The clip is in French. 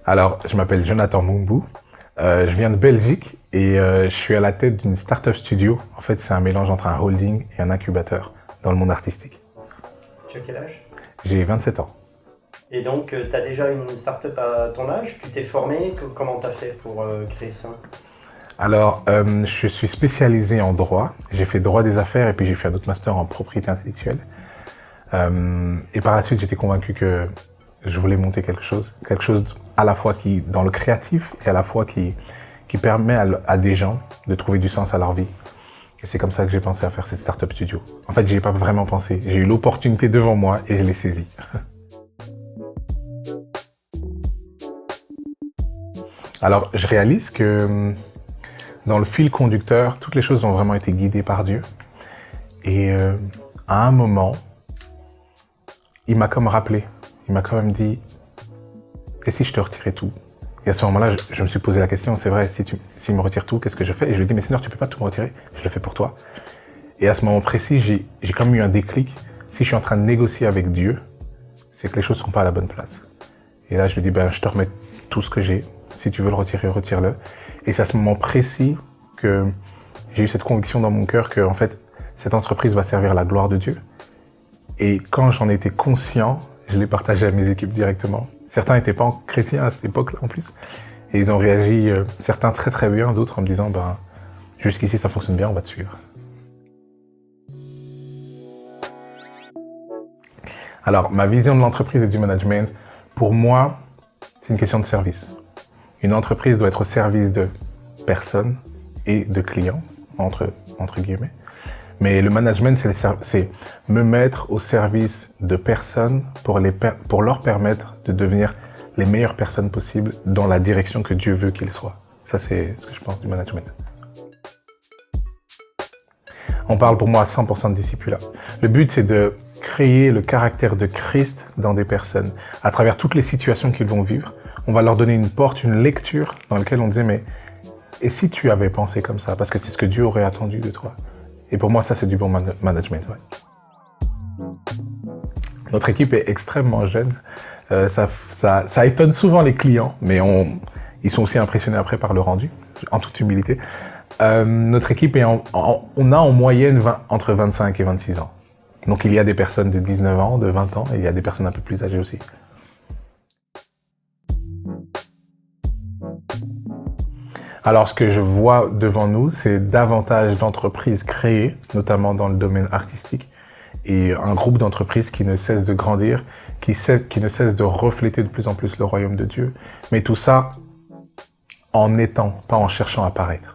Alors, je m'appelle Jonathan Mumbu, je viens de Belgique et je suis à la tête d'une startup studio. En fait, c'est un mélange entre un holding et un incubateur dans le monde artistique. Tu as quel âge? J'ai 27 ans. Et donc, tu as déjà une start-up à ton âge? Tu t'es formé? Comment tu as fait pour créer ça? Alors, je suis spécialisé en droit. J'ai fait droit des affaires et puis j'ai fait un autre master en propriété intellectuelle. Et par la suite, j'étais convaincu que je voulais monter quelque chose à la fois qui, dans le créatif et à la fois qui permet à des gens de trouver du sens à leur vie. Et c'est comme ça que j'ai pensé à faire cette startup studio. En fait, j'y ai pas vraiment pensé. J'ai eu l'opportunité devant moi et je l'ai saisie. Alors, je réalise que dans le fil conducteur, toutes les choses ont vraiment été guidées par Dieu. Et à un moment, il m'a comme rappelé, il m'a quand même dit, et si je te retirais tout? Et à ce moment-là, je me suis posé la question, c'est vrai, s'il me retire tout, qu'est-ce que je fais? Et je lui ai dit, mais Seigneur, tu peux pas tout me retirer, je le fais pour toi. Et à ce moment précis, j'ai comme eu un déclic, si je suis en train de négocier avec Dieu, c'est que les choses ne sont pas à la bonne place. Et là, je lui ai dit, ben, je te remets tout ce que j'ai, si tu veux le retirer, retire-le. Et c'est à ce moment précis que j'ai eu cette conviction dans mon cœur que, en fait, cette entreprise va servir la gloire de Dieu. Et quand j'en étais conscient, je l'ai partagé à mes équipes directement. Certains n'étaient pas chrétiens à cette époque-là en plus. Et ils ont réagi, certains très très bien, d'autres en me disant, ben, jusqu'ici ça fonctionne bien, on va te suivre. Alors, ma vision de l'entreprise et du management, pour moi, c'est une question de service. Une entreprise doit être au service de personnes et de clients, entre guillemets. Mais le management, c'est me mettre au service de personnes pour leur permettre de devenir les meilleures personnes possibles dans la direction que Dieu veut qu'ils soient. Ça, c'est ce que je pense du management. On parle pour moi à 100% de discipulat. Le but, c'est de créer le caractère de Christ dans des personnes. À travers toutes les situations qu'ils vont vivre, on va leur donner une porte, une lecture dans laquelle on disait, mais et si tu avais pensé comme ça? Parce que c'est ce que Dieu aurait attendu de toi. Et pour moi, ça, c'est du bon management. Ouais. Notre équipe est extrêmement jeune. Ça étonne souvent les clients, mais ils sont aussi impressionnés après par le rendu, en toute humilité. Notre équipe, on a en moyenne entre 25 et 26 ans. Donc, il y a des personnes de 19 ans, de 20 ans, et il y a des personnes un peu plus âgées aussi. Alors, ce que je vois devant nous, c'est davantage d'entreprises créées, notamment dans le domaine artistique, et un groupe d'entreprises qui ne cesse de grandir, qui ne cesse de refléter de plus en plus le royaume de Dieu. Mais tout ça en étant, pas en cherchant à paraître.